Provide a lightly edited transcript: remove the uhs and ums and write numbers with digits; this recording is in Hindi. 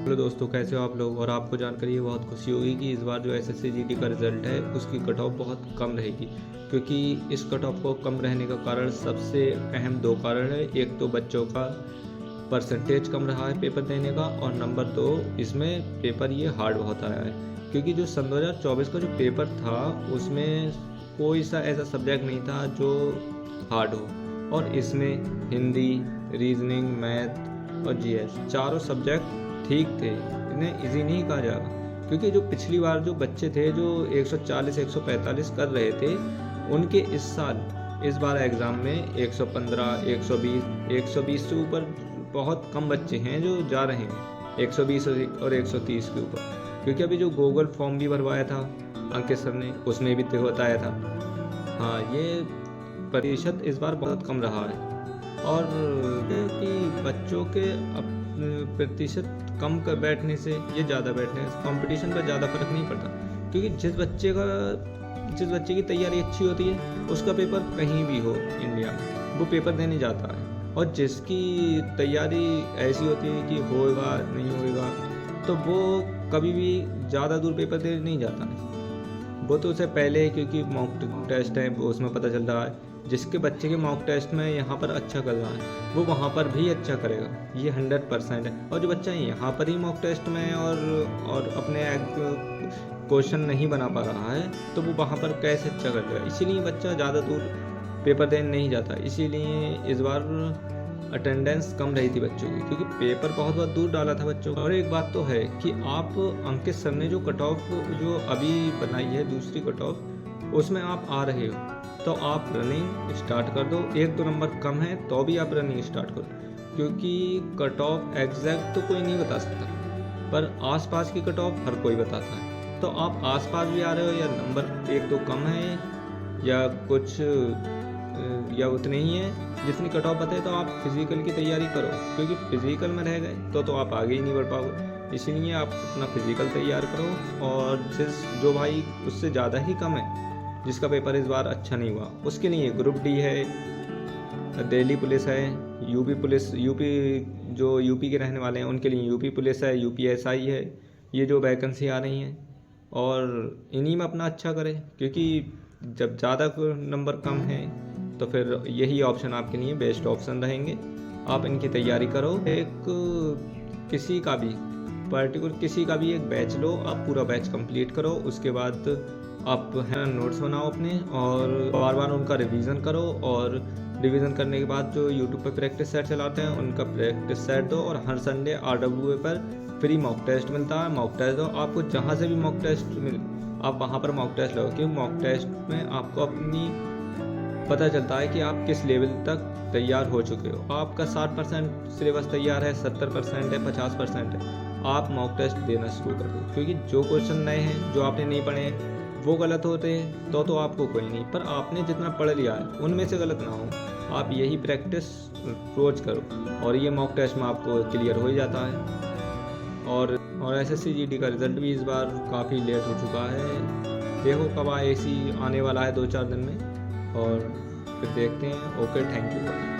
हेलो दोस्तों, कैसे हो आप लोग। और आपको जानकर ये बहुत खुशी होगी कि इस बार जो एसएससी जीडी का रिज़ल्ट है उसकी कट ऑफ बहुत कम रहेगी, क्योंकि इस कट ऑफ को कम रहने का कारण सबसे अहम दो कारण है। एक तो बच्चों का परसेंटेज कम रहा है पेपर देने का, और नंबर दो, इसमें पेपर ये हार्ड बहुत आया है। क्योंकि जो सन 2024 का जो पेपर था उसमें कोई सा ऐसा सब्जेक्ट नहीं था जो हार्ड हो, और इसमें हिंदी, रीजनिंग, मैथ और जीएस चारों सब्जेक्ट ठीक थे। इन्हें इजी नहीं कहा जाएगा, क्योंकि जो पिछली बार जो बच्चे थे जो 140 145 कर रहे थे, उनके इस बार एग्ज़ाम में 115 120 से ऊपर बहुत कम बच्चे हैं जो जा रहे हैं 120 और 130 के ऊपर। क्योंकि अभी जो गूगल फॉर्म भी भरवाया था अंकित सर ने, उसमें भी तो बताया था। हाँ, ये प्रतिशत इस बार बहुत कम रहा है, और कि बच्चों के प्रतिशत कम कर बैठने से ये ज़्यादा बैठने से कंपटीशन पर ज़्यादा फर्क नहीं पड़ता। क्योंकि जिस बच्चे की तैयारी अच्छी होती है उसका पेपर कहीं भी हो इंडिया में वो पेपर देने जाता है, और जिसकी तैयारी ऐसी होती है कि होएगा नहीं होएगा तो वो कभी भी ज़्यादा दूर पेपर देने नहीं जाता है। वो तो उससे पहले, क्योंकि मॉक टेस्ट है वो उसमें पता चल रहा है जिसके बच्चे के मॉक टेस्ट में यहाँ पर अच्छा कर रहा है वो वहाँ पर भी अच्छा करेगा, ये 100% है। और जो बच्चा यहाँ पर ही मॉक टेस्ट में और अपने क्वेश्चन नहीं बना पा रहा है तो वो वहाँ पर कैसे अच्छा करेगा। इसीलिए बच्चा ज़्यादा दूर पेपर देने नहीं जाता। इसीलिए इस बार अटेंडेंस कम रही थी बच्चों की, क्योंकि पेपर बहुत बहुत दूर डाला था बच्चों का। और एक बात तो है कि आप अंकित सर ने जो कट ऑफ जो अभी बनाई है दूसरी कट ऑफ, उसमें आप आ रहे हो तो आप रनिंग स्टार्ट कर दो। 1-2 नंबर कम है तो भी आप रनिंग स्टार्ट करो, क्योंकि कट ऑफ एग्जैक्ट तो कोई नहीं बता सकता, पर आसपास की कट ऑफ हर कोई बताता है। तो आप आसपास भी आ रहे हो, या नंबर 1-2 कम है या कुछ या उतने ही है जितनी कट ऑफ बताए, तो आप फिजिकल की तैयारी करो, क्योंकि फिजिकल में रह गए तो आप आगे ही नहीं बढ़ पाओगे। इसीलिए आप अपना फिजिकल तैयार करो, और जो भाई उससे ज़्यादा ही कम है, जिसका पेपर इस बार अच्छा नहीं हुआ, उसके लिए ग्रुप डी है, दिल्ली पुलिस है, जो यूपी के रहने वाले हैं उनके लिए यूपी पुलिस है, यूपीएसआई है। ये जो वैकेंसी आ रही हैं, और इन्हीं में अपना अच्छा करें, क्योंकि जब ज़्यादा नंबर कम हैं तो फिर यही ऑप्शन आपके लिए बेस्ट ऑप्शन रहेंगे। आप इनकी तैयारी करो। किसी का भी एक बैच लो, आप पूरा बैच कंप्लीट करो। उसके बाद आप नोट्स बनाओ अपने, और बार बार उनका रिवीजन करो। और रिवीजन करने के बाद जो यूट्यूब पर प्रैक्टिस सेट चलाते हैं उनका प्रैक्टिस सेट दो, और हर संडे RWA पर फ्री मॉक टेस्ट मिलता है, मॉक टेस्ट दो। आपको जहाँ से भी मॉक टेस्ट आप वहाँ पर मॉक टेस्ट लो, क्योंकि मॉक टेस्ट में आपको अपनी पता चलता है कि आप किस लेवल तक तैयार हो चुके हो। आपका 60% सिलेबस तैयार है, 70% है, 50% है, आप मॉक टेस्ट देना शुरू कर दो। क्योंकि जो क्वेश्चन नए हैं जो आपने नहीं पढ़े हैं वो गलत होते हैं तो आपको कोई नहीं, पर आपने जितना पढ़ लिया है उनमें से गलत ना हो। आप यही प्रैक्टिस रोज करो, और ये मॉक टेस्ट में आपको क्लियर हो ही जाता है। और एसएससी जीडी का रिज़ल्ट भी इस बार काफ़ी लेट हो चुका है। देखो कब आने वाला है 2-4 दिन में, और फिर देखते हैं। Okay, thank you.